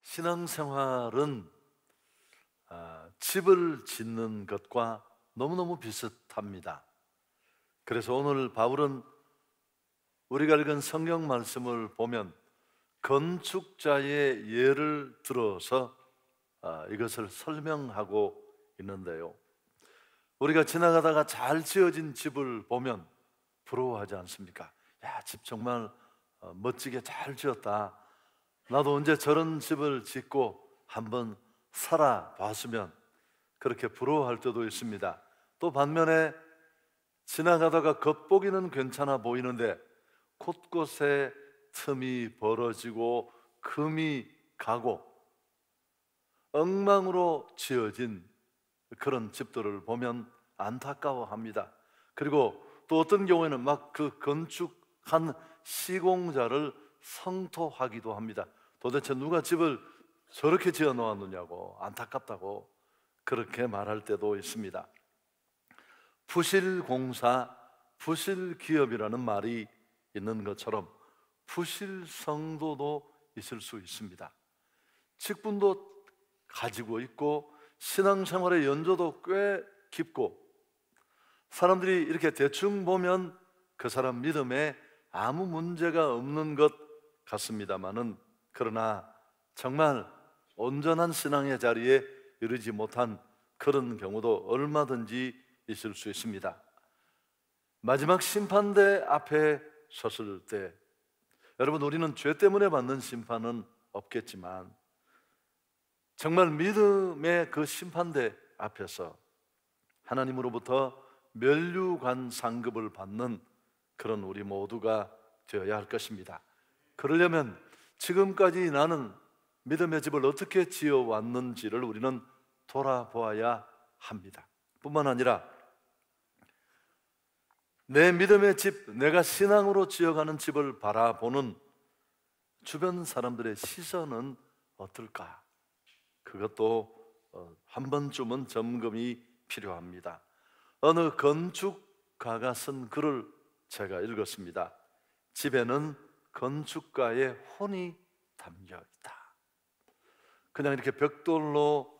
신앙생활은 집을 짓는 것과 너무너무 비슷합니다. 그래서 오늘 바울은 우리가 읽은 성경 말씀을 보면 건축자의 예를 들어서 이것을 설명하고 있는데요, 우리가 지나가다가 잘 지어진 집을 보면 부러워하지 않습니까? 야, 집 정말 멋지게 잘 지었다. 나도 언제 저런 집을 짓고 한번 살아봤으면, 그렇게 부러워할 때도 있습니다. 또 반면에 지나가다가 겉보기는 괜찮아 보이는데 곳곳에 틈이 벌어지고 금이 가고 엉망으로 지어진 그런 집들을 보면 안타까워합니다. 그리고 또 어떤 경우에는 막 그 건축한 시공자를 성토하기도 합니다. 도대체 누가 집을 저렇게 지어 놓았느냐고, 안타깝다고 그렇게 말할 때도 있습니다. 부실공사, 부실기업이라는 말이 있는 것처럼 부실성도도 있을 수 있습니다. 직분도 가지고 있고 신앙생활의 연조도 꽤 깊고, 사람들이 이렇게 대충 보면 그 사람 믿음에 아무 문제가 없는 것 같습니다만은, 그러나 정말 온전한 신앙의 자리에 이르지 못한 그런 경우도 얼마든지 있을 수 있습니다. 마지막 심판대 앞에 섰을 때, 여러분, 우리는 죄 때문에 받는 심판은 없겠지만 정말 믿음의 그 심판대 앞에서 하나님으로부터 면류관 상급을 받는 그런 우리 모두가 되어야 할 것입니다. 그러려면 지금까지 나는 믿음의 집을 어떻게 지어왔는지를 우리는 돌아보아야 합니다. 뿐만 아니라 내 믿음의 집, 내가 신앙으로 지어가는 집을 바라보는 주변 사람들의 시선은 어떨까? 그것도 한 번쯤은 점검이 필요합니다. 어느 건축가가 쓴 글을 제가 읽었습니다. 집에는 건축가의 혼이 담겨 있다. 그냥 이렇게 벽돌로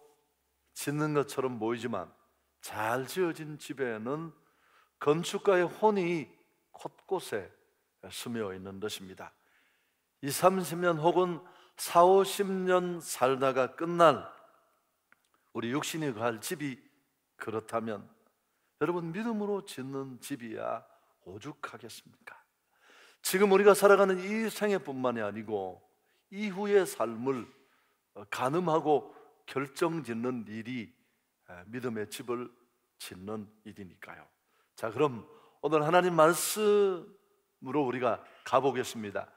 짓는 것처럼 보이지만 잘 지어진 집에는 건축가의 혼이 곳곳에 스며 있는 것입니다. 20, 30년 혹은 40, 50년 살다가 끝날 우리 육신이 갈 집이 그렇다면 여러분, 믿음으로 짓는 집이야 오죽하겠습니까? 지금 우리가 살아가는 이 생애뿐만이 아니고 이후의 삶을 가늠하고 결정짓는 일이 믿음의 집을 짓는 일이니까요. 자, 그럼 오늘 하나님 말씀으로 우리가 가보겠습니다.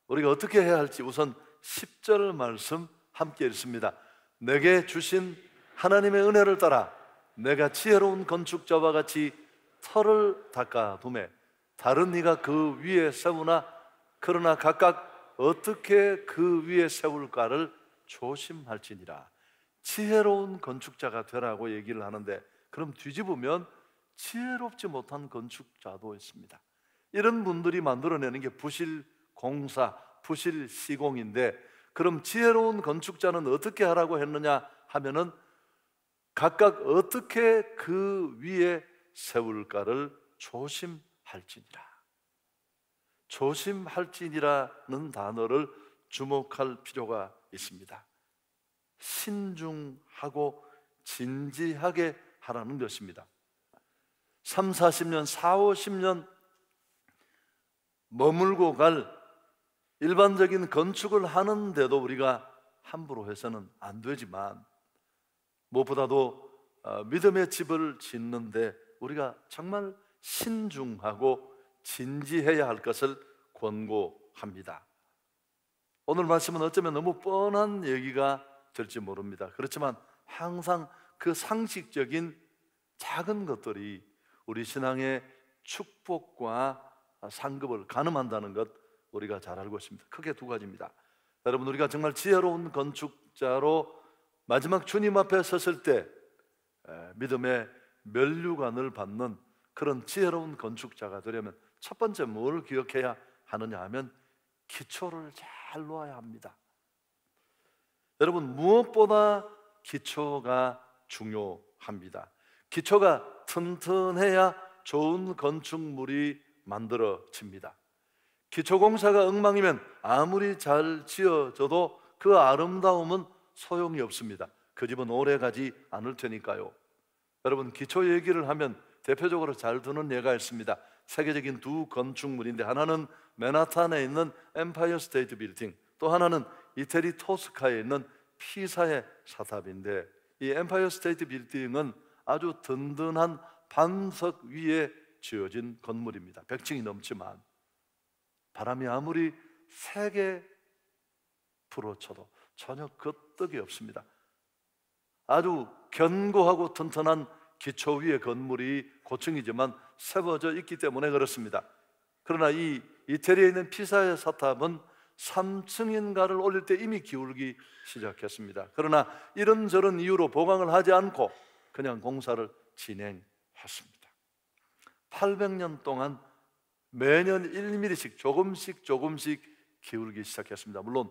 우리가 어떻게 해야 할지 우선 10절 말씀 함께 읽습니다. 내게 주신 하나님의 은혜를 따라 내가 지혜로운 건축자와 같이 터를 닦아두매 다른 이가 그 위에 세우나 그러나 각각 어떻게 그 위에 세울까를 조심할지니라. 지혜로운 건축자가 되라고 얘기를 하는데, 그럼 뒤집으면 지혜롭지 못한 건축자도 있습니다. 이런 분들이 만들어내는 게 부실공사, 부실시공인데, 그럼 지혜로운 건축자는 어떻게 하라고 했느냐 하면은 각각 어떻게 그 위에 세울까를 조심할지니라. 조심할지니라는 단어를 주목할 필요가 있습니다. 신중하고 진지하게 하라는 것입니다. 3, 40년, 4, 50년 머물고 갈 일반적인 건축을 하는데도 우리가 함부로 해서는 안 되지만, 무엇보다도 믿음의 집을 짓는데 우리가 정말 신중하고 진지해야 할 것을 권고합니다. 오늘 말씀은 어쩌면 너무 뻔한 얘기가 될지 모릅니다. 그렇지만 항상 그 상식적인 작은 것들이 우리 신앙의 축복과 상급을 가늠한다는 것 우리가 잘 알고 있습니다. 크게 두 가지입니다. 여러분, 우리가 정말 지혜로운 건축자로 마지막 주님 앞에 섰을 때 믿음의 면류관을 받는 그런 지혜로운 건축자가 되려면 첫 번째 뭘 기억해야 하느냐 하면 기초를 잘 놓아야 합니다. 여러분, 무엇보다 기초가 중요합니다. 기초가 튼튼해야 좋은 건축물이 만들어집니다. 기초공사가 엉망이면 아무리 잘 지어져도 그 아름다움은 소용이 없습니다. 그 집은 오래가지 않을 테니까요. 여러분, 기초 얘기를 하면 대표적으로 잘 드는 예가 있습니다. 세계적인 두 건축물인데 하나는 맨하탄에 있는 엠파이어 스테이트 빌딩, 또 하나는 이태리 토스카에 있는 피사의 사탑인데, 이 엠파이어 스테이트 빌딩은 아주 든든한 반석 위에 지어진 건물입니다. 100층이 넘지만 바람이 아무리 세게 불어쳐도 전혀 끄떡이 없습니다. 아주 견고하고 튼튼한 기초 위의 건물이 고층이지만 세워져 있기 때문에 그렇습니다. 그러나 이 이태리에 있는 피사의 사탑은 3층인가를 올릴 때 이미 기울기 시작했습니다. 그러나 이런저런 이유로 보강을 하지 않고 그냥 공사를 진행했습니다. 800년 동안 매년 1mm씩 조금씩 기울기 시작했습니다. 물론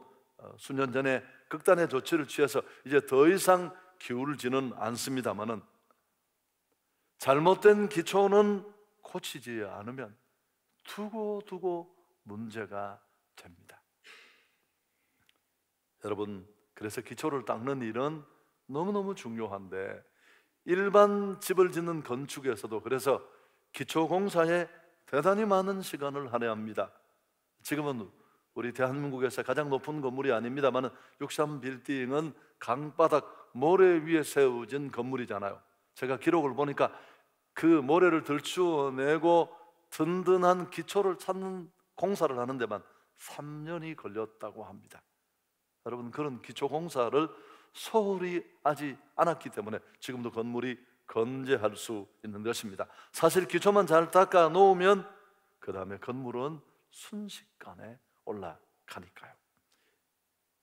수년 전에 극단의 조치를 취해서 이제 더 이상 기울지는 않습니다만은, 잘못된 기초는 고치지 않으면 두고 문제가 됩니다. 여러분, 그래서 기초를 닦는 일은 너무너무 중요한데, 일반 집을 짓는 건축에서도 그래서 기초 공사에 대단히 많은 시간을 할애합니다. 지금은 우리 대한민국에서 가장 높은 건물이 아닙니다만 63빌딩은 강바닥 모래 위에 세워진 건물이잖아요. 제가 기록을 보니까 그 모래를 들추어내고 든든한 기초를 찾는 공사를 하는 데만 3년이 걸렸다고 합니다. 여러분, 그런 기초 공사를 소홀히 하지 않았기 때문에 지금도 건물이 건재할 수 있는 것입니다. 사실 기초만 잘 닦아 놓으면 그 다음에 건물은 순식간에 올라가니까요.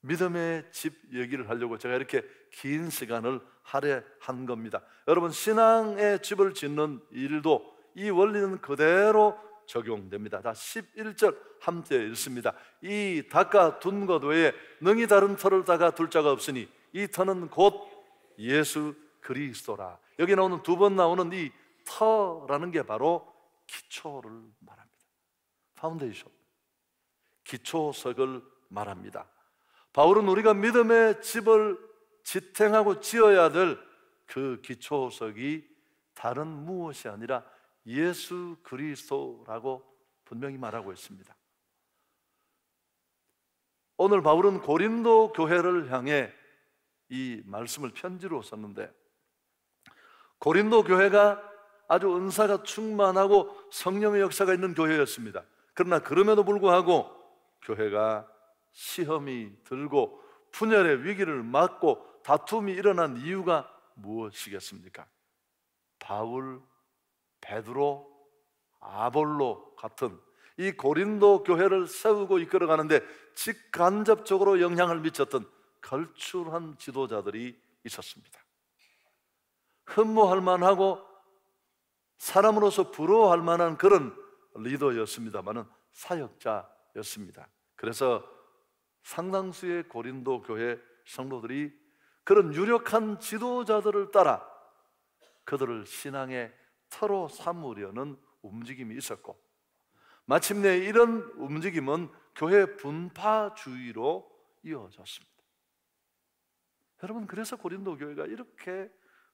믿음의 집 얘기를 하려고 제가 이렇게 긴 시간을 할애한 겁니다. 여러분, 신앙의 집을 짓는 일도 이 원리는 그대로 적용됩니다. 자, 11절 함께 읽습니다. 이 닦아둔 것 외에 능히 다른 터를 닦아둘 자가 없으니 이 터는 곧 예수 그리스도라. 여기 나오는 두 번 나오는 이 터라는 게 바로 기초를 말합니다. 파운데이션, 기초석을 말합니다. 바울은 우리가 믿음의 집을 지탱하고 지어야 될 그 기초석이 다른 무엇이 아니라 예수 그리스도라고 분명히 말하고 있습니다. 오늘 바울은 고린도 교회를 향해 이 말씀을 편지로 썼는데, 고린도 교회가 아주 은사가 충만하고 성령의 역사가 있는 교회였습니다. 그러나 그럼에도 불구하고 교회가 시험이 들고 분열의 위기를 맞고 다툼이 일어난 이유가 무엇이겠습니까? 바울, 베드로, 아볼로 같은 이 고린도 교회를 세우고 이끌어가는데 직간접적으로 영향을 미쳤던 걸출한 지도자들이 있었습니다. 흠모할 만하고 사람으로서 부러워할 만한 그런 리더였습니다마는 사역자였습니다. 그래서 상당수의 고린도 교회 성도들이 그런 유력한 지도자들을 따라 그들을 신앙의 터로 삼으려는 움직임이 있었고, 마침내 이런 움직임은 교회 분파주의로 이어졌습니다. 여러분, 그래서 고린도 교회가 이렇게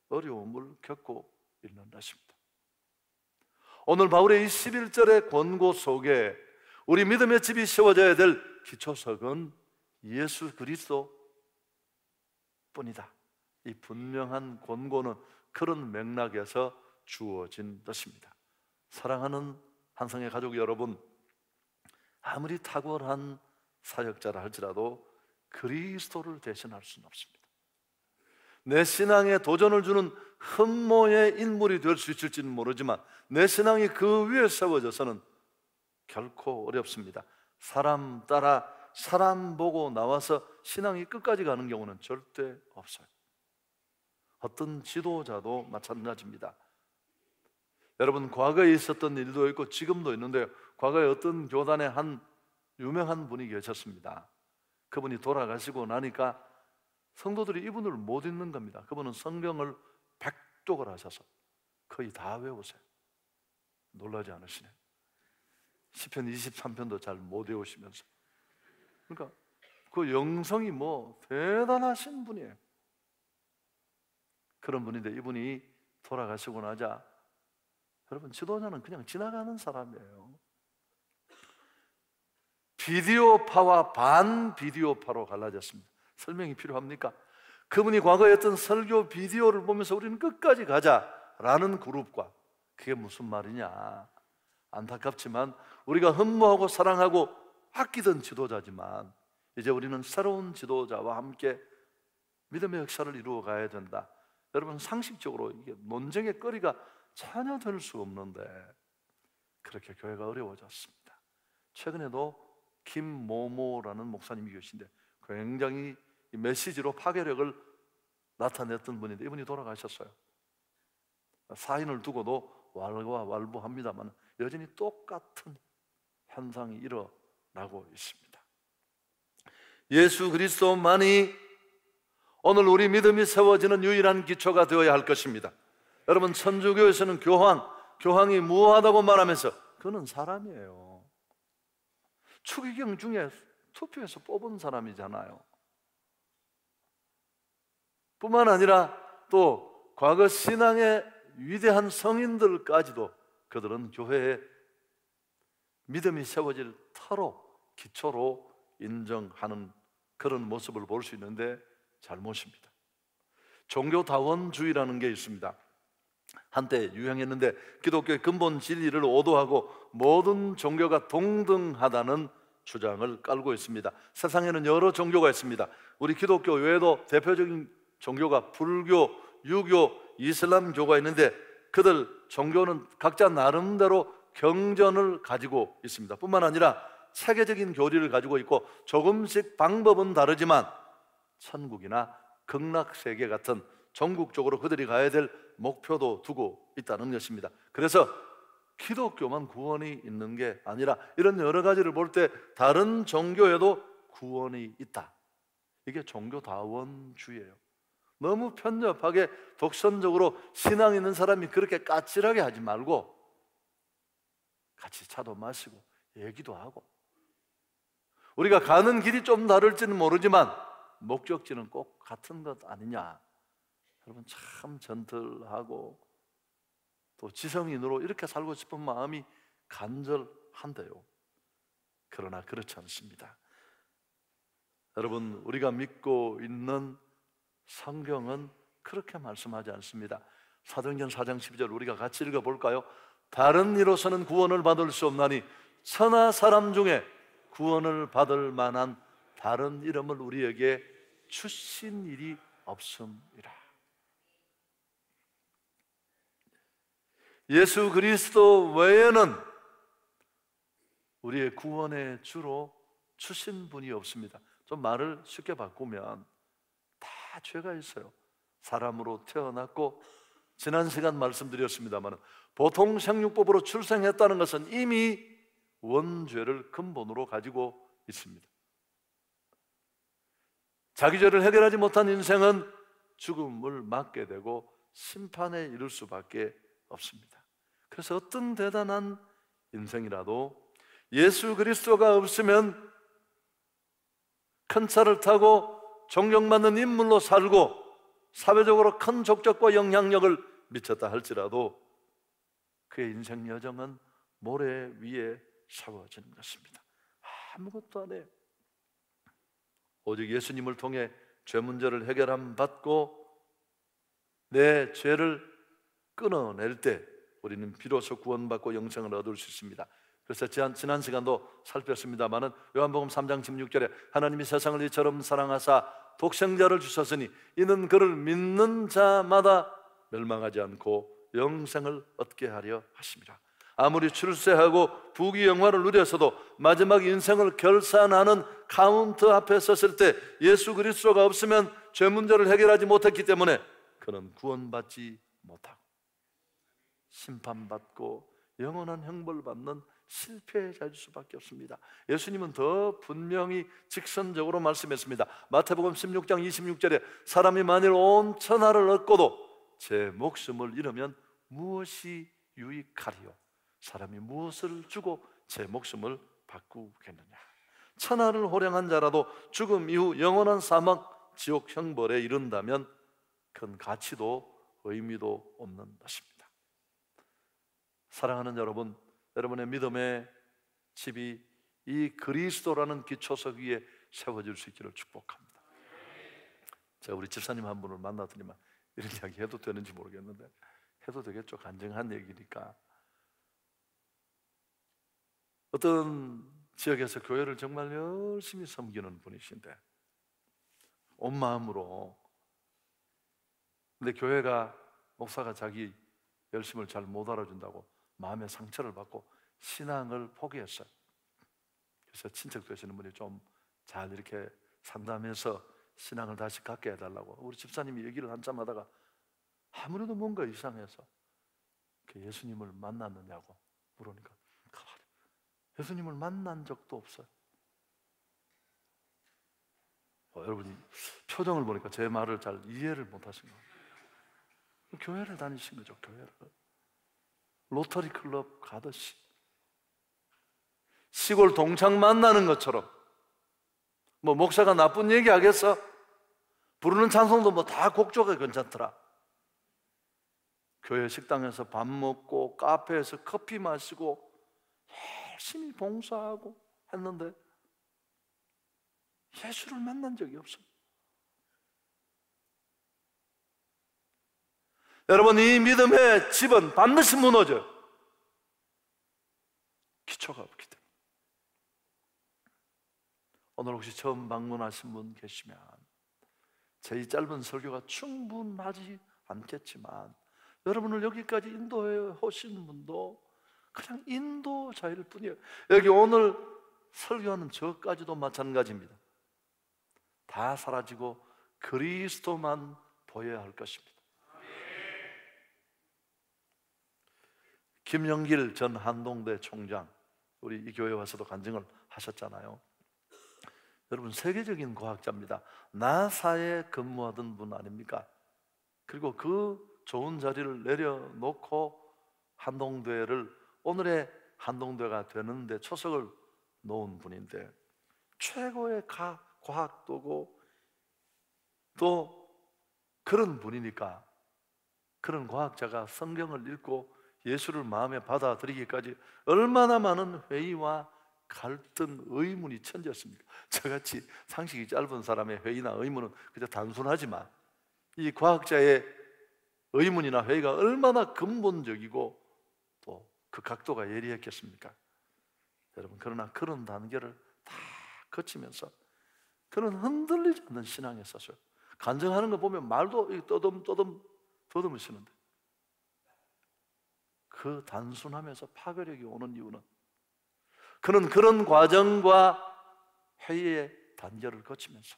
어려움을 겪고 있는 것입니다. 오늘 바울의 이 11절의 권고 속에 우리 믿음의 집이 세워져야 될 기초석은 예수 그리스도 뿐이다. 이 분명한 권고는 그런 맥락에서 주어진 것입니다. 사랑하는 한성의 가족 여러분, 아무리 탁월한 사역자라 할지라도 그리스도를 대신할 수는 없습니다. 내 신앙에 도전을 주는 흠모의 인물이 될 수 있을지는 모르지만 내 신앙이 그 위에 세워져서는 결코 어렵습니다. 사람 따라 사람 보고 나와서 신앙이 끝까지 가는 경우는 절대 없어요. 어떤 지도자도 마찬가지입니다. 여러분, 과거에 있었던 일도 있고 지금도 있는데요, 과거에 어떤 교단에 한 유명한 분이 계셨습니다. 그분이 돌아가시고 나니까 성도들이 이분을 못 읽는 겁니다. 그분은 성경을 100쪽을 하셔서 거의 다 외우세요. 놀라지 않으시네. 시편 23편도 잘 못 외우시면서. 그러니까 그 영성이 뭐 대단하신 분이에요. 그런 분인데 이분이 돌아가시고 나자, 여러분, 지도자는 그냥 지나가는 사람이에요. 비디오파와 반비디오파로 갈라졌습니다. 설명이 필요합니까? 그분이 과거에 했던 설교 비디오를 보면서 우리는 끝까지 가자라는 그룹과, 그게 무슨 말이냐, 안타깝지만 우리가 흠모하고 사랑하고 아끼던 지도자지만 이제 우리는 새로운 지도자와 함께 믿음의 역사를 이루어 가야 된다. 여러분, 상식적으로 이게 논쟁의 거리가 전혀 될 수 없는데 그렇게 교회가 어려워졌습니다. 최근에도 김모모라는 목사님이 계신데 굉장히 이 메시지로 파괴력을 나타냈던 분인데 이분이 돌아가셨어요. 사인을 두고도 왈가왈부합니다만 여전히 똑같은 현상이 일어나고 있습니다. 예수 그리스도만이 오늘 우리 믿음이 세워지는 유일한 기초가 되어야 할 것입니다. 여러분, 천주교에서는 교황이 무하다고 말하면서 그는 사람이에요. 추기경 중에 투표해서 뽑은 사람이잖아요. 뿐만 아니라 또 과거 신앙의 위대한 성인들까지도 그들은 교회에 믿음이 세워질 터로, 기초로 인정하는 그런 모습을 볼 수 있는데 잘못입니다. 종교다원주의라는 게 있습니다. 한때 유행했는데 기독교의 근본 진리를 오도하고 모든 종교가 동등하다는 주장을 깔고 있습니다. 세상에는 여러 종교가 있습니다. 우리 기독교 외에도 대표적인 종교가 불교, 유교, 이슬람교가 있는데 그들 종교는 각자 나름대로 경전을 가지고 있습니다. 뿐만 아니라 체계적인 교리를 가지고 있고 조금씩 방법은 다르지만 천국이나 극락세계 같은 전국적으로 그들이 가야 될 목표도 두고 있다는 것입니다. 그래서 기독교만 구원이 있는 게 아니라 이런 여러 가지를 볼 때 다른 종교에도 구원이 있다. 이게 종교다원주의예요. 너무 편협하게 독선적으로 신앙 있는 사람이 그렇게 까칠하게 하지 말고 같이 차도 마시고 얘기도 하고, 우리가 가는 길이 좀 다를지는 모르지만 목적지는 꼭 같은 것 아니냐. 여러분, 참 젠틀하고 또 지성인으로 이렇게 살고 싶은 마음이 간절한데요. 그러나 그렇지 않습니다. 여러분, 우리가 믿고 있는 성경은 그렇게 말씀하지 않습니다. 사도행전 4장 12절 우리가 같이 읽어볼까요? 다른 이로서는 구원을 받을 수 없나니 천하 사람 중에 구원을 받을 만한 다른 이름을 우리에게 주신 일이 없음이라. 예수 그리스도 외에는 우리의 구원의 주로 주신 분이 없습니다. 좀 말을 쉽게 바꾸면 다 죄가 있어요. 사람으로 태어났고, 지난 시간 말씀드렸습니다만 보통 생육법으로 출생했다는 것은 이미 원죄를 근본으로 가지고 있습니다. 자기 죄를 해결하지 못한 인생은 죽음을 맞게 되고 심판에 이를 수밖에 없습니다. 그래서 어떤 대단한 인생이라도 예수 그리스도가 없으면 큰 차를 타고 존경받는 인물로 살고 사회적으로 큰 족적과 영향력을 미쳤다 할지라도 그의 인생 여정은 모래 위에 세워지는 것입니다. 아무것도 안 해요. 오직 예수님을 통해 죄 문제를 해결함 받고 내 죄를 끊어낼 때 우리는 비로소 구원받고 영생을 얻을 수 있습니다. 그래서 지난 시간도 살폈습니다마는 요한복음 3장 16절에 하나님이 세상을 이처럼 사랑하사 독생자를 주셨으니 이는 그를 믿는 자마다 멸망하지 않고 영생을 얻게 하려 하심이라. 아무리 출세하고 부귀영화를 누렸어도 마지막 인생을 결산하는 카운트 앞에 섰을 때 예수 그리스도가 없으면 죄 문제를 해결하지 못했기 때문에 그는 구원받지 못하고 심판받고 영원한 형벌을 받는 실패자일 수밖에 없습니다. 예수님은 더 분명히 직선적으로 말씀했습니다. 마태복음 16장 26절에 사람이 만일 온 천하를 얻고도 제 목숨을 잃으면 무엇이 유익하리요? 사람이 무엇을 주고 제 목숨을 바꾸겠느냐? 천하를 호령한 자라도 죽음 이후 영원한 사막, 지옥 형벌에 이른다면 큰 가치도 의미도 없는 것입니다. 사랑하는 여러분, 여러분의 믿음의 집이 이 그리스도라는 기초석 위에 세워질 수 있기를 축복합니다. 제가 우리 집사님 한 분을 만나더니만 이런 이야기 해도 되는지 모르겠는데 해도 되겠죠. 간증한 얘기니까. 어떤 지역에서 교회를 정말 열심히 섬기는 분이신데 온 마음으로, 근데 교회가 목사가 자기 열심을 잘 못 알아준다고 마음의 상처를 받고 신앙을 포기했어요. 그래서 친척 되시는 분이 좀 잘 이렇게 상담해서 신앙을 다시 갖게 해달라고 우리 집사님이 얘기를 한참 하다가 아무래도 뭔가 이상해서 예수님을 만났느냐고 물으니까 예수님을 만난 적도 없어요. 여러분이 표정을 보니까 제 말을 잘 이해를 못하신 거예요. 교회를 다니신 거죠. 교회를 로터리 클럽 가듯이 시골 동창 만나는 것처럼. 뭐 목사가 나쁜 얘기 하겠어? 부르는 찬송도 뭐 다 곡조가 괜찮더라. 교회 식당에서 밥 먹고 카페에서 커피 마시고 열심히 봉사하고 했는데 예수를 만난 적이 없어요. 여러분, 이 믿음의 집은 반드시 무너져요. 기초가 없기 때문에. 오늘 혹시 처음 방문하신 분 계시면 제 이 짧은 설교가 충분하지 않겠지만 여러분을 여기까지 인도해 오신 분도 그냥 인도자일 뿐이에요. 여기 오늘 설교하는 저까지도 마찬가지입니다. 다 사라지고 그리스도만 보여야 할 것입니다. 김영길 전 한동대 총장, 우리 이 교회 와서도 간증을 하셨잖아요. 여러분, 세계적인 과학자입니다. 나사에 근무하던 분 아닙니까? 그리고 그 좋은 자리를 내려놓고 한동대를 오늘의 한동대가 되는데 초석을 놓은 분인데 최고의 과학도고 또 그런 분이니까 그런 과학자가 성경을 읽고 예수를 마음에 받아들이기까지 얼마나 많은 회의와 갈등, 의문이 천지였습니까? 저같이 상식이 짧은 사람의 회의나 의문은 그저 단순하지만 이 과학자의 의문이나 회의가 얼마나 근본적이고 또 그 각도가 예리했겠습니까? 여러분, 그러나 그런 단계를 다 거치면서 그는 흔들리지 않는 신앙에 섰어요. 간증하는 거 보면 말도 더듬으시는데 그 단순함에서 파괴력이 오는 이유는 그는 그런 과정과 회의의 단계를 거치면서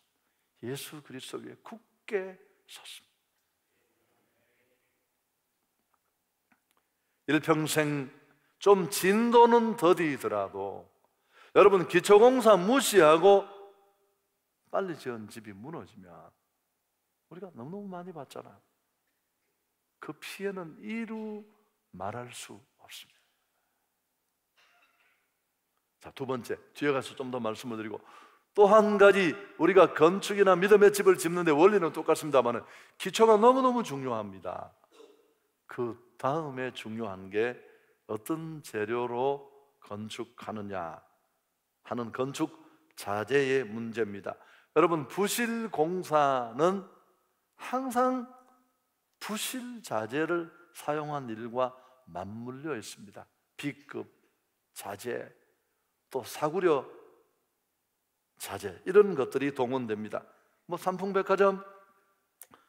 예수 그리스도 위에 굳게 섰습니다. 일평생 좀 진도는 더디더라도 여러분, 기초공사 무시하고 빨리 지은 집이 무너지면 우리가 너무너무 많이 봤잖아요. 그 피해는 이루 말할 수 없습니다. 자, 두 번째, 뒤에 가서 좀 더 말씀을 드리고, 또 한 가지 우리가 건축이나 믿음의 집을 짓는데 원리는 똑같습니다만 기초가 너무너무 중요합니다. 그 다음에 중요한 게 어떤 재료로 건축하느냐 하는 건축 자재의 문제입니다. 여러분, 부실 공사는 항상 부실 자재를 사용한 일과 맞물려 있습니다. B급 자재, 또 사구려 자재, 이런 것들이 동원됩니다. 뭐 삼풍백화점,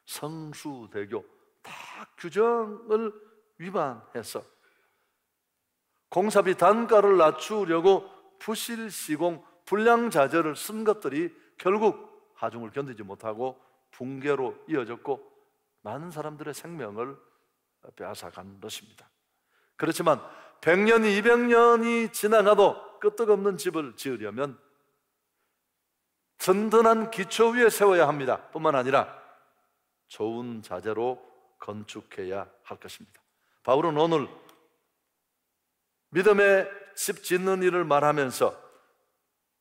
성수대교 다 규정을 위반해서 공사비 단가를 낮추려고 부실 시공, 불량자재를 쓴 것들이 결국 하중을 견디지 못하고 붕괴로 이어졌고 많은 사람들의 생명을 빼앗아간 것입니다. 그렇지만 100년이 200년이 지나가도 끄떡없는 집을 지으려면 든든한 기초 위에 세워야 합니다. 뿐만 아니라 좋은 자재로 건축해야 할 것입니다. 바울은 오늘 믿음의 집 짓는 일을 말하면서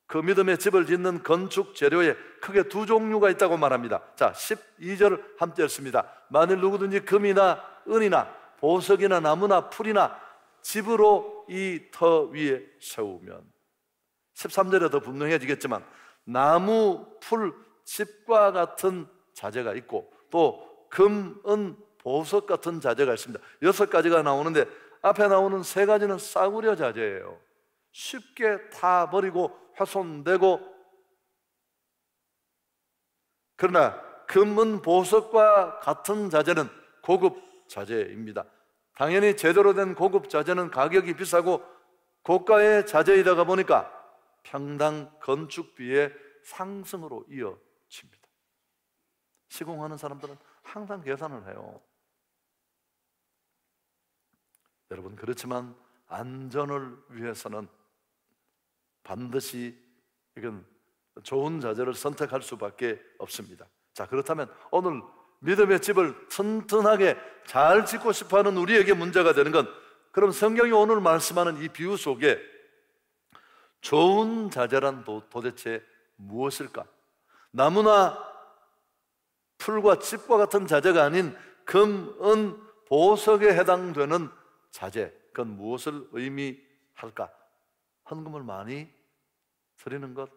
그 믿음의 집을 짓는 건축 재료에 크게 두 종류가 있다고 말합니다. 자, 12절을 함께 읽습니다. 만일 누구든지 금이나 은이나 보석이나 나무나 풀이나 집으로 이 터 위에 세우면, 13절에 더 분명해지겠지만 나무, 풀, 집과 같은 자재가 있고 또 금, 은, 보석 같은 자재가 있습니다. 6가지가 나오는데 앞에 나오는 3가지는 싸구려 자재예요. 쉽게 타 버리고 훼손되고, 그러나 금, 은, 보석과 같은 자재는 고급 자재입니다. 당연히 제대로 된 고급 자재는 가격이 비싸고 고가의 자재이다가 보니까 평당 건축비의 상승으로 이어집니다. 시공하는 사람들은 항상 계산을 해요. 여러분, 그렇지만 안전을 위해서는 반드시 이건 좋은 자재를 선택할 수밖에 없습니다. 자, 그렇다면 오늘 믿음의 집을 튼튼하게 잘 짓고 싶어하는 우리에게 문제가 되는 건, 그럼 성경이 오늘 말씀하는 이 비유 속에 좋은 자재란 도대체 무엇일까? 나무나 풀과 집과 같은 자재가 아닌 금, 은, 보석에 해당되는 자재, 그건 무엇을 의미할까? 헌금을 많이 드리는 것,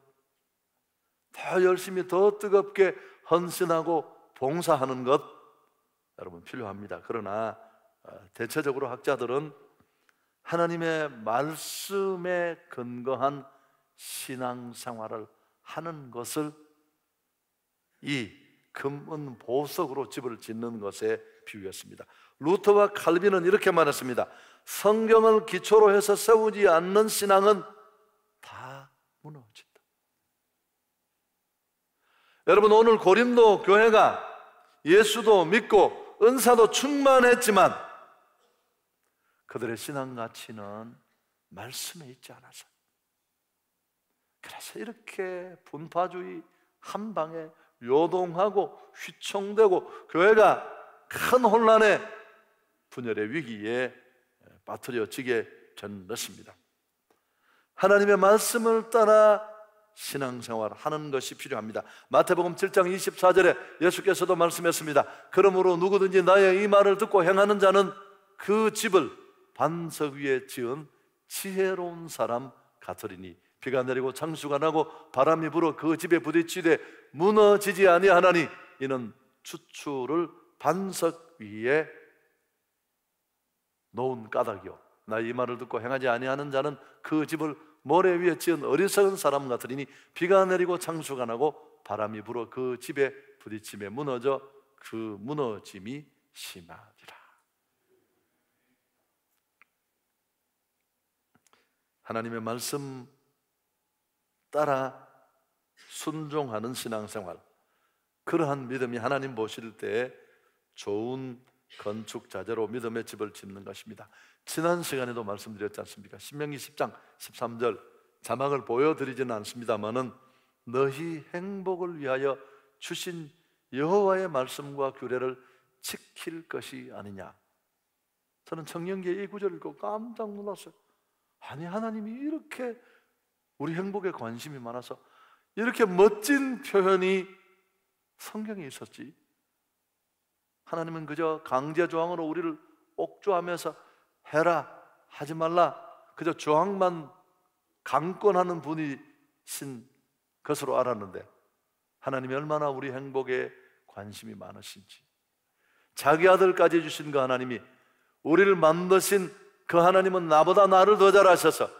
더 열심히 더 뜨겁게 헌신하고 봉사하는 것, 여러분 필요합니다. 그러나 대체적으로 학자들은 하나님의 말씀에 근거한 신앙생활을 하는 것을 이 금, 은, 보석으로 집을 짓는 것에 비유했습니다. 루터와 칼빈은 이렇게 말했습니다. 성경을 기초로 해서 세우지 않는 신앙은 다 무너진다. 여러분, 오늘 고린도 교회가 예수도 믿고 은사도 충만했지만 그들의 신앙 가치는 말씀에 있지 않아서, 그래서 이렇게 분파주의 한 방에 요동하고 휘청대고 교회가 큰 혼란에, 분열의 위기에 빠뜨려지게 된 것입니다. 하나님의 말씀을 따라 신앙생활 하는 것이 필요합니다. 마태복음 7장 24절에 예수께서도 말씀했습니다. 그러므로 누구든지 나의 이 말을 듣고 행하는 자는 그 집을 반석 위에 지은 지혜로운 사람 같으리니 비가 내리고 창수가 나고 바람이 불어 그 집에 부딪히되 무너지지 아니하나니 이는 추추를 반석 위에 놓은 까닭이요 나의 이 말을 듣고 행하지 아니하는 자는 그 집을 모래 위에 지은 어리석은 사람 같으리니 비가 내리고 창수가 나고 바람이 불어 그 집에 부딪힘에 무너져 그 무너짐이 심하리라. 하나님의 말씀 따라 순종하는 신앙생활, 그러한 믿음이 하나님 보실 때에 좋은 건축 자재로 믿음의 집을 짓는 것입니다. 지난 시간에도 말씀드렸지 않습니까? 신명기 10장 13절 자막을 보여드리지는 않습니다만은 너희 행복을 위하여 주신 여호와의 말씀과 규례를 지킬 것이 아니냐. 저는 청년기에 이 구절을 읽고 깜짝 놀랐어요. 아니, 하나님이 이렇게 우리 행복에 관심이 많아서 이렇게 멋진 표현이 성경에 있었지. 하나님은 그저 강제조항으로 우리를 옥조하면서 해라 하지 말라 그저 조항만 강권하는 분이신 것으로 알았는데, 하나님이 얼마나 우리 행복에 관심이 많으신지, 자기 아들까지 주신 그 하나님이, 우리를 만드신 그 하나님은 나보다 나를 더 잘 아셔서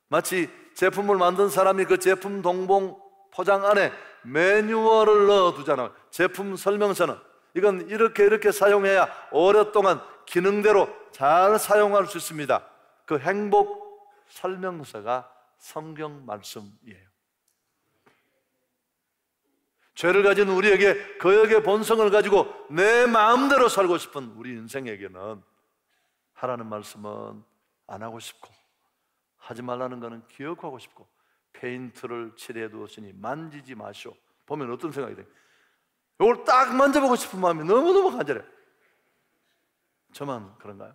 마치 제품을 만든 사람이 그 제품 동봉 포장 안에 매뉴얼을 넣어두잖아요. 제품 설명서는 이건 이렇게 사용해야 오랫동안 기능대로 잘 사용할 수 있습니다. 그 행복 설명서가 성경 말씀이에요. 죄를 가진 우리에게 거역의 본성을 가지고 내 마음대로 살고 싶은 우리 인생에게는 하라는 말씀은 안 하고 싶고, 하지 말라는 것은 기억하고 싶고, 페인트를 칠해 두었으니 만지지 마시오. 보면 어떤 생각이 돼요? 이걸 딱 만져보고 싶은 마음이 너무너무 간절해. 저만 그런가요?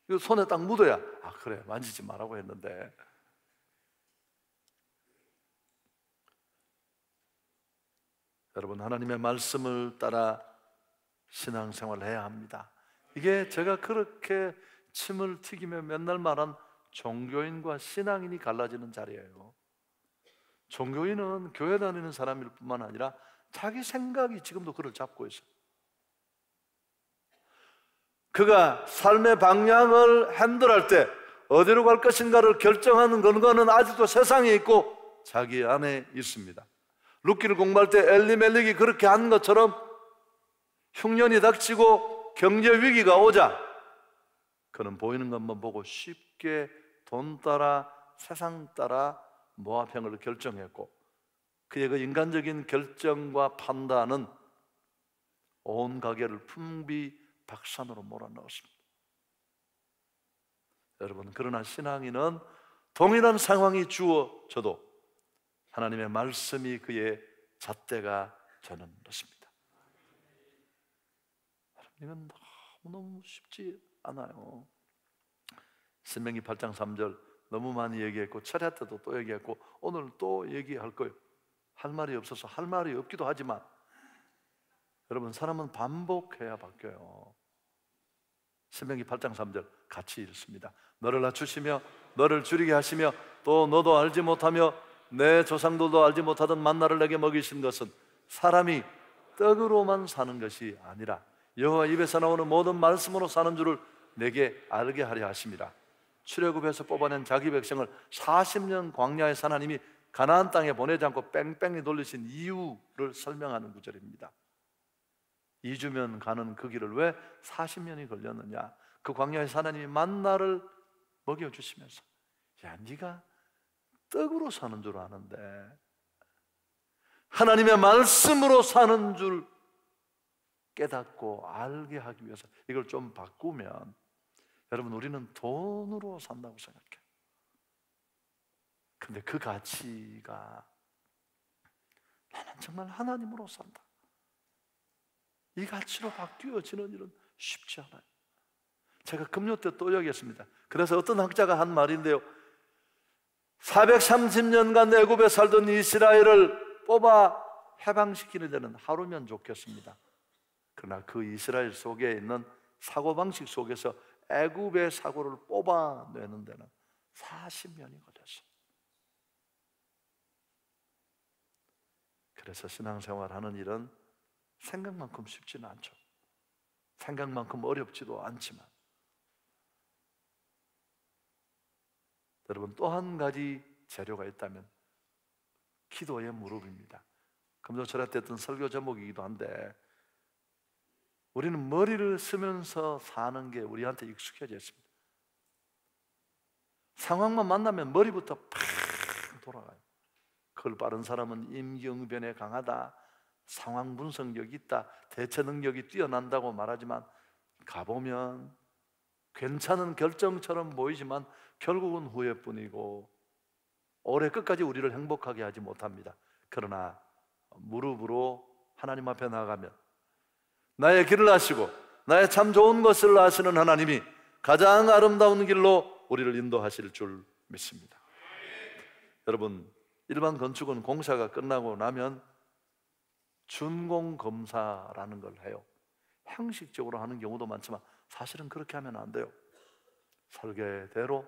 이거 손에 딱 묻어야 그래, 만지지 말라고 했는데. 여러분, 하나님의 말씀을 따라 신앙생활을 해야 합니다. 이게 제가 그렇게 침을 튀기며 맨날 말한 종교인과 신앙인이 갈라지는 자리예요. 종교인은 교회 다니는 사람일 뿐만 아니라 자기 생각이 지금도 그를 잡고 있어요. 그가 삶의 방향을 핸들할 때 어디로 갈 것인가를 결정하는 근거는 아직도 세상에 있고 자기 안에 있습니다. 룻기를 공부할 때 엘리멜렉이 그렇게 한 것처럼 흉년이 닥치고 경제 위기가 오자 그는 보이는 것만 보고 쉽게 돈 따라 세상 따라 모압행을 결정했고, 그의 그 인간적인 결정과 판단은 온 가게를 풍비박산으로 몰아넣었습니다. 여러분, 그러나 신앙인은 동일한 상황이 주어져도 하나님의 말씀이 그의 잣대가 되는 것입니다. 이건 너무 쉽지 않아요. 신명기 8장 3절 너무 많이 얘기했고, 철야 때도 또 얘기했고, 오늘 또 얘기할 거예요. 할 말이 없어서 할 말이 없기도 하지만, 여러분, 사람은 반복해야 바뀌어요. 신명기 8장 3절 같이 읽습니다. 너를 낮추시며 너를 줄이게 하시며 또 너도 알지 못하며 내 조상들도 알지 못하던 만나를 내게 먹이신 것은 사람이 떡으로만 사는 것이 아니라 여호와 입에서 나오는 모든 말씀으로 사는 줄을 내게 알게 하려 하심이라. 출애굽에서 뽑아낸 자기 백성을 40년 광야에 산 하나님이 가나안 땅에 보내지 않고 뺑뺑이 돌리신 이유를 설명하는 구절입니다. 2주면 가는 그 길을 왜 40년이 걸렸느냐? 그 광야에서 하나님이 만나를 먹여주시면서, 야, 네가 떡으로 사는 줄 아는데 하나님의 말씀으로 사는 줄 깨닫고 알게 하기 위해서 이걸 좀 바꾸면, 여러분, 우리는 돈으로 산다고 생각해요. 근데 그 가치가 나는 정말 하나님으로 산다, 이 가치로 바뀌어지는 일은 쉽지 않아요. 제가 금요 때 또 얘기했습니다. 그래서 어떤 학자가 한 말인데요, 430년간 애굽에 살던 이스라엘을 뽑아 해방시키는 데는 하루면 좋겠습니다. 그러나 그 이스라엘 속에 있는 사고방식 속에서 애굽의 사고를 뽑아내는 데는 40년이 걸렸어요. 그래서 신앙생활하는 일은 생각만큼 쉽지는 않죠. 생각만큼 어렵지도 않지만, 여러분, 또 한 가지 재료가 있다면 기도의 무릎입니다. 금요 철야 때 했던 설교 제목이기도 한데, 우리는 머리를 쓰면서 사는 게 우리한테 익숙해져 있습니다. 상황만 만나면 머리부터 팍 돌아가요. 그걸 빠른 사람은 임기응변에 강하다, 상황 분석력이 있다, 대처 능력이 뛰어난다고 말하지만, 가보면 괜찮은 결정처럼 보이지만 결국은 후회뿐이고 올해 끝까지 우리를 행복하게 하지 못합니다. 그러나 무릎으로 하나님 앞에 나가면 나의 길을 아시고 나의 참 좋은 것을 아시는 하나님이 가장 아름다운 길로 우리를 인도하실 줄 믿습니다. 여러분, 일반 건축은 공사가 끝나고 나면 준공검사라는 걸 해요. 형식적으로 하는 경우도 많지만 사실은 그렇게 하면 안 돼요. 설계대로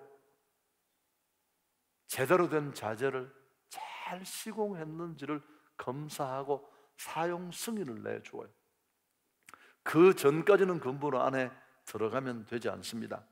제대로 된 자재를 잘 시공했는지를 검사하고 사용 승인을 내줘요. 그 전까지는 건물 안에 들어가면 되지 않습니다.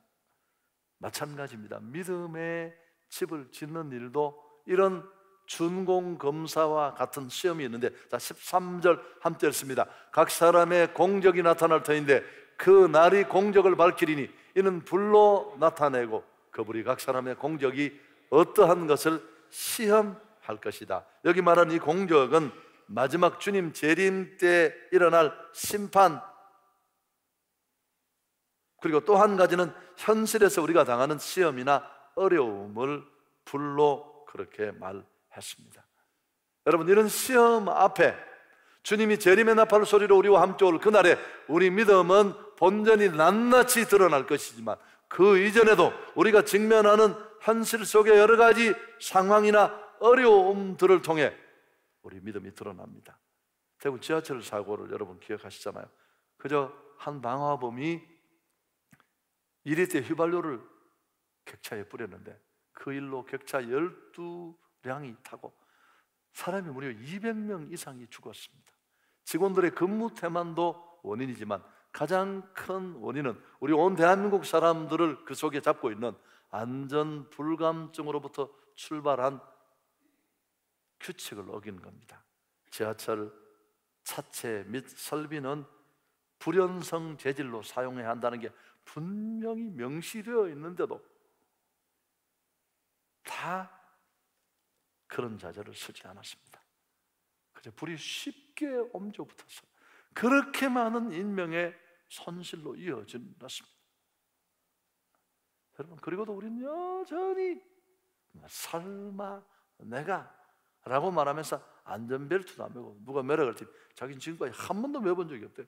마찬가지입니다. 믿음의 집을 짓는 일도 이런 준공검사와 같은 시험이 있는데, 자, 13절 함께 읽습니다. 각 사람의 공적이 나타날 터인데 그 날이 공적을 밝히리니 이는 불로 나타내고 그 불이 각 사람의 공적이 어떠한 것을 시험할 것이다. 여기 말하는 이 공적은 마지막 주님 재림 때 일어날 심판, 그리고 또 한 가지는 현실에서 우리가 당하는 시험이나 어려움을 불로 그렇게 말했습니다. 여러분, 이런 시험 앞에 주님이 재림의 나팔 소리로 우리와 함께 올 그날에 우리 믿음은 본전이 낱낱이 드러날 것이지만 그 이전에도 우리가 직면하는 현실 속의 여러 가지 상황이나 어려움들을 통해 우리 믿음이 드러납니다. 대구 지하철 사고를 여러분 기억하시잖아요. 그저 한 방화범이 2리터 휘발유를 객차에 뿌렸는데 그 일로 객차 12량이 타고 사람이 무려 200명 이상이 죽었습니다. 직원들의 근무 태만도 원인이지만 가장 큰 원인은 우리 온 대한민국 사람들을 그 속에 잡고 있는 안전 불감증으로부터 출발한 규칙을 어긴 겁니다. 지하철 차체 및 설비는 불연성 재질로 사용해야 한다는 게 분명히 명시되어 있는데도 다 그런 자재를 쓰지 않았습니다. 그저 불이 쉽게 옮겨붙어서 그렇게 많은 인명의 손실로 이어졌습니다. 여러분, 그리고도 우리는 여전히 설마 내가 라고 말하면서 안전벨트도 안 매고 누가 매라 그랬더니 자기는 지금까지 한 번도 매본 적이 없대요.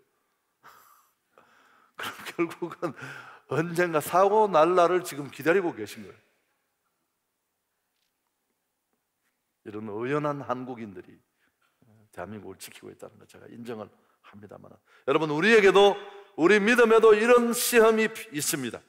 그럼 결국은 언젠가 사고 날 날을 지금 기다리고 계신 거예요. 이런 의연한 한국인들이 대한민국을 지키고 있다는 것 제가 인정을 합니다만, 여러분, 우리에게도 우리 믿음에도 이런 시험이 있습니다.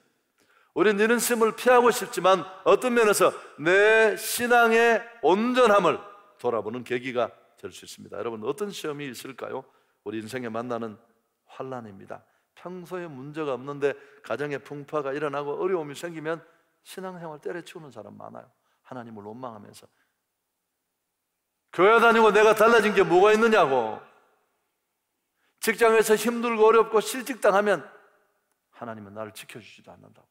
우리는 이런 시험을 피하고 싶지만 어떤 면에서 내 신앙의 온전함을 돌아보는 계기가 될 수 있습니다. 여러분, 어떤 시험이 있을까요? 우리 인생에 만나는 환난입니다. 평소에 문제가 없는데 가정에 풍파가 일어나고 어려움이 생기면 신앙생활 때려치우는 사람 많아요. 하나님을 원망하면서 교회 다니고 내가 달라진 게 뭐가 있느냐고, 직장에서 힘들고 어렵고 실직당하면 하나님은 나를 지켜주지도 않는다고.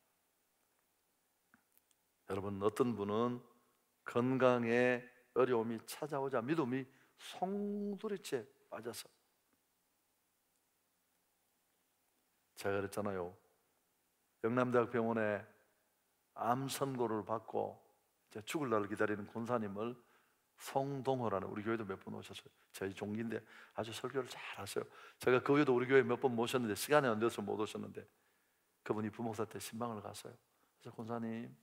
여러분, 어떤 분은 건강에 어려움이 찾아오자 믿음이 송두리째 빠져서, 제가 그랬잖아요. 영남대학 병원에 암 선고를 받고 이제 죽을 날을 기다리는 권사님을 송동호라는, 우리 교회도 몇 번 오셨어요. 저희 종기인데 아주 설교를 잘 하세요. 제가 그 후에도 우리 교회 몇 번 모셨는데 시간이 안 돼서 못 오셨는데 그분이 부목사 때 신방을 갔어요. 그래서 권사님,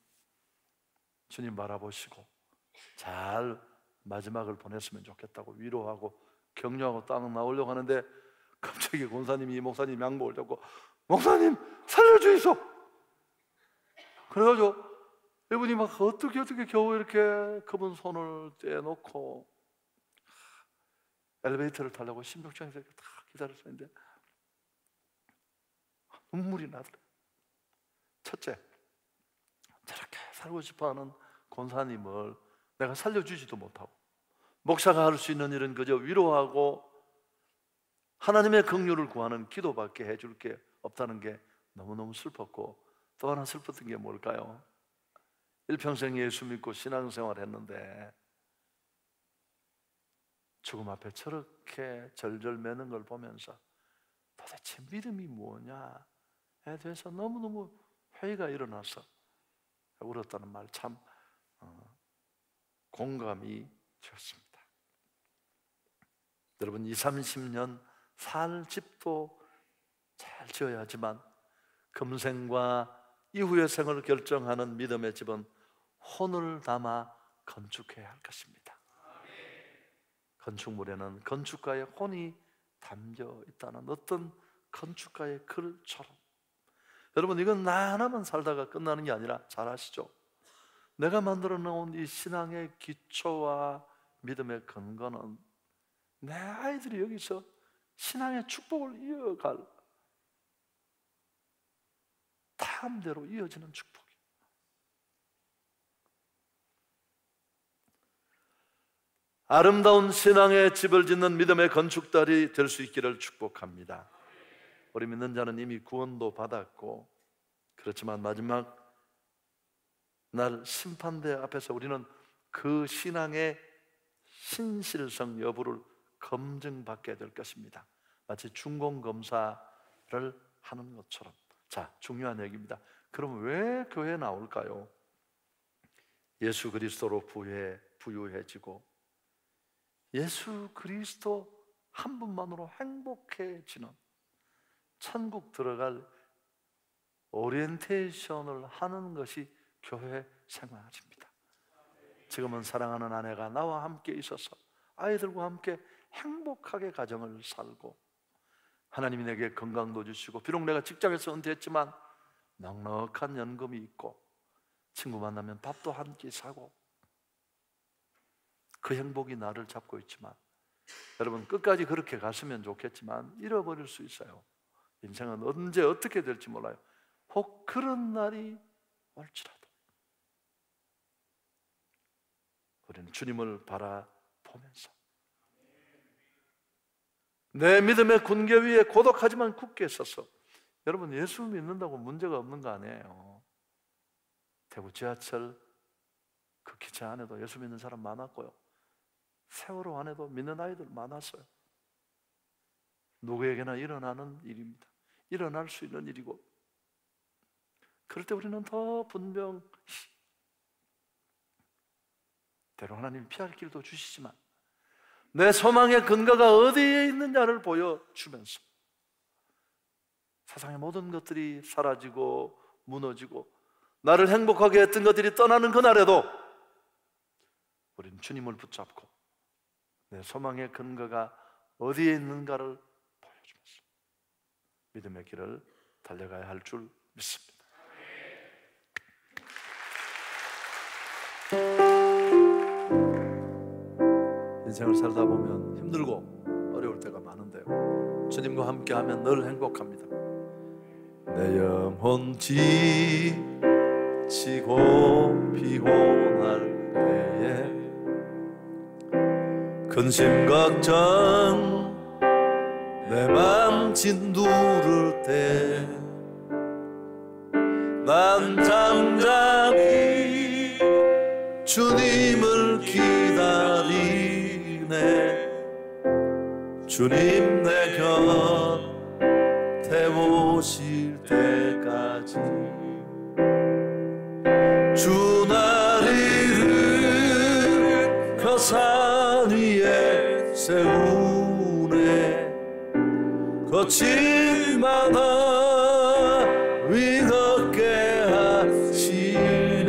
주님 바라보시고 잘 마지막을 보냈으면 좋겠다고 위로하고 격려하고 딱 나오려고 하는데 갑자기 권사님이 목사님 양복을 잡고 목사님 살려주이소. 그래가지고 이분이 막 어떻게 겨우 이렇게 그분 손을 떼놓고 엘리베이터를 타려고 신병장에서 다 기다렸었는데 눈물이 나더래요. 첫째, 저렇게 살고 싶어하는 권사님을 내가 살려주지도 못하고 목사가 할 수 있는 일은 그저 위로하고 하나님의 긍휼을 구하는 기도밖에 해줄 게 없다는 게 너무너무 슬펐고, 또 하나 슬펐던 게 뭘까요? 일평생 예수 믿고 신앙생활 했는데 죽음 앞에 저렇게 절절 매는 걸 보면서 도대체 믿음이 뭐냐에 대해서 너무너무 회의가 일어나서 울었다는 말 참 공감이 되었습니다. 여러분, 20, 30년 살 집도 잘 지어야 하지만 금생과 이후의 생을 결정하는 믿음의 집은 혼을 담아 건축해야 할 것입니다. 건축물에는 건축가의 혼이 담겨 있다는 어떤 건축가의 글처럼, 여러분, 이건 나 하나만 살다가 끝나는 게 아니라 잘 아시죠? 내가 만들어 놓은 이 신앙의 기초와 믿음의 근거는 내 아이들이 여기서 신앙의 축복을 이어갈 다음대로 이어지는 축복이에요. 아름다운 신앙의 집을 짓는 믿음의 건축달이 될 수 있기를 축복합니다. 우리 믿는 자는 이미 구원도 받았고 그렇지만 마지막 날 심판대 앞에서 우리는 그 신앙의 신실성 여부를 검증받게 될 것입니다. 마치 중공검사를 하는 것처럼. 자, 중요한 얘기입니다. 그럼 왜 교회에 나올까요? 예수 그리스도로 부유해지고 예수 그리스도 한 분만으로 행복해지는 천국 들어갈 오리엔테이션을 하는 것이 교회 생활입니다. 지금은 사랑하는 아내가 나와 함께 있어서 아이들과 함께 행복하게 가정을 살고, 하나님이 내게 건강도 주시고, 비록 내가 직장에서 은퇴했지만 넉넉한 연금이 있고, 친구 만나면 밥도 한 끼 사고, 그 행복이 나를 잡고 있지만, 여러분 끝까지 그렇게 갔으면 좋겠지만 잃어버릴 수 있어요. 인생은 언제 어떻게 될지 몰라요. 혹 그런 날이 올지라도 우리는 주님을 바라보면서 내 믿음의 군계 위에 고독하지만 굳게 서서, 여러분 예수 믿는다고 문제가 없는 거 아니에요. 대구 지하철 그 기차 안에도 예수 믿는 사람 많았고요, 세월호 안에도 믿는 아이들 많았어요. 누구에게나 일어나는 일입니다. 일어날 수 있는 일이고, 그럴 때 우리는 더 분명히, 때로 하나님 피할 길도 주시지만 내 소망의 근거가 어디에 있느냐를 보여주면서 세상의 모든 것들이 사라지고 무너지고 나를 행복하게 했던 것들이 떠나는 그날에도 우리는 주님을 붙잡고 내 소망의 근거가 어디에 있는가를 보여주면서 믿음의 길을 달려가야 할 줄 믿습니다. 인생을 살다 보면 힘들고 어려울 때가 많은데요, 주님과 함께하면 늘 행복합니다. 내 영혼 지치고 피곤할 때에 근심 걱정 내 맘 진두를 때 난 잠잠히 주님을 기다리네. 주님 내 곁에 오실 때까지 주 나리를 그 산 위에 세우네. 거친 만화 위걷게 하시네.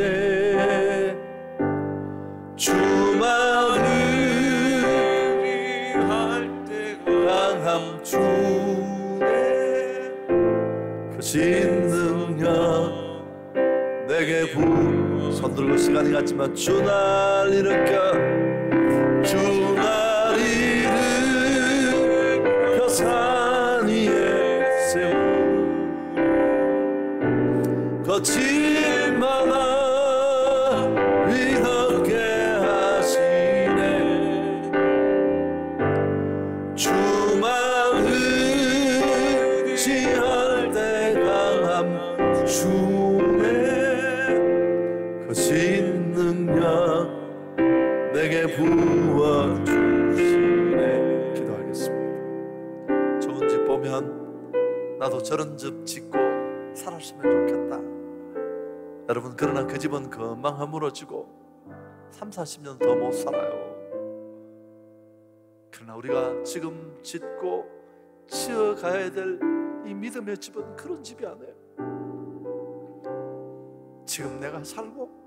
주만을 위할 때가 강함 주네. 크신 능력 내게 손들고 시간이 갔지만 주 날 일으켜 주 날 일으켜 산 위에 세우네. 거친 만화 위걷게 하시네. 주만을 지할 때 강함 주네. 거친 능력 내게 부어주시네. 기도하겠습니다. 좋은 집 보면 나도 저런 집 짓고 살았으면 좋겠다. 여러분, 그러나 그 집은 금방 허물어지고 30-40년 더 못 살아요. 그러나 우리가 지금 짓고 지어가야 될 이 믿음의 집은 그런 집이 아니에요. 지금 내가 살고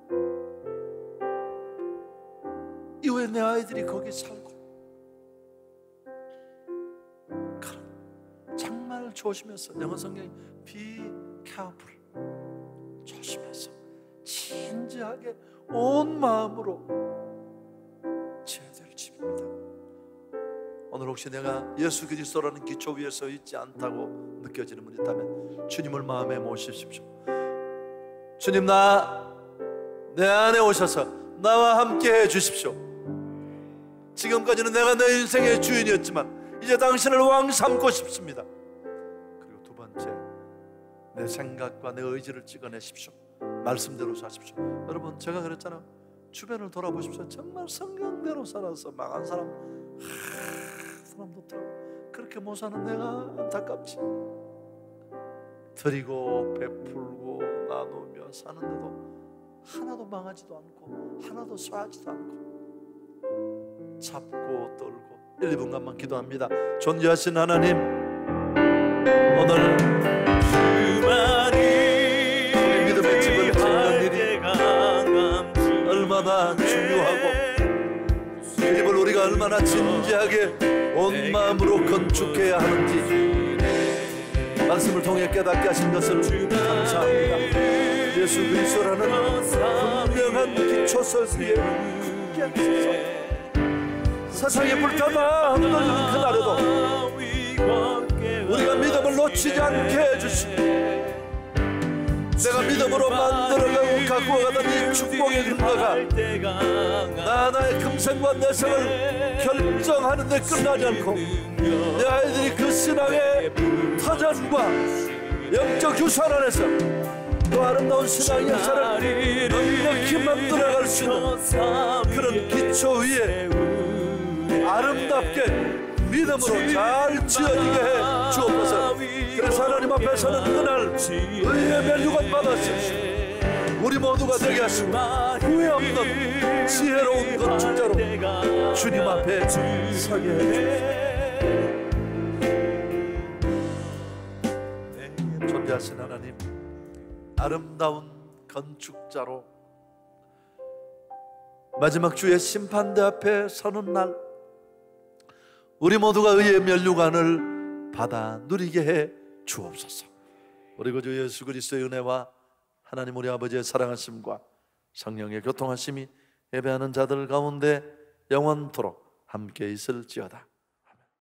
이후에 내 아이들이 거기 살고, 정말 조심해서, 영어 성경이 be careful, 조심해서 진지하게 온 마음으로 지어야 될 집입니다. 오늘 혹시 내가 예수 그리스도라는 기초 위에 서 있지 않다고 느껴지는 분이 있다면 주님을 마음에 모십시오. 주님, 내 안에 오셔서 나와 함께 해 주십시오. 지금까지는 내가 내 인생의 주인이었지만 이제 당신을 왕 삼고 싶습니다. 그리고 두 번째, 내 생각과 내 의지를 찍어내십시오. 말씀대로 사십시오. 여러분, 제가 그랬잖아요. 주변을 돌아보십시오. 정말 성경대로 살아서 망한 사람도 없더라고. 그렇게 못 사는 내가 안타깝지. 드리고 베풀고 나누며 사는데도 하나도 망하지도 않고 하나도 쇠하지도 않고 잡고 떨고. 1, 2분간만 기도합니다. 존귀하신 하나님, 오늘 우리 믿음의 집을 짓는 일이 얼마나 중요하고 이 집을 우리가 얼마나 진지하게 온 마음으로 건축해야 하는지 말씀을 통해 깨닫게 하신 것을 감사합니다. 예수 그리스도라는 분명한 기초설 위에 굳게 하소서. 세상에 불타다 흔들리는 그날에도 우리가 믿음을 놓치지 않게 해주시고, 내가 믿음으로 만들어가고 갖고 가던 이 축복의 근거가 나 하나의 금생과 내생을 결정하는 데 끝나지 않고 내 아이들이 그 신앙의 터전과 영적 유산 안에서 또 아름다운 신앙의 역사를 넉넉히 만들어갈 수 있는 그런 기초 위에 아름답게 믿음으로 잘 지어지게 해 주옵소서. 그래서 하나님 앞에서는 그날 의의 면류관 받았으시오. 우리 모두가 되게 하시고 후회 없는 지혜로운 건축자로 주님 앞에 서게 해 주옵소서. 존귀하신 하나님, 아름다운 건축자로 마지막 주의 심판대 앞에 서는 날 우리 모두가 의의 면류관을 받아 누리게 해 주옵소서. 우리 구주 예수 그리스도의 은혜와 하나님 우리 아버지의 사랑하심과 성령의 교통하심이 예배하는 자들 가운데 영원토록 함께 있을지어다.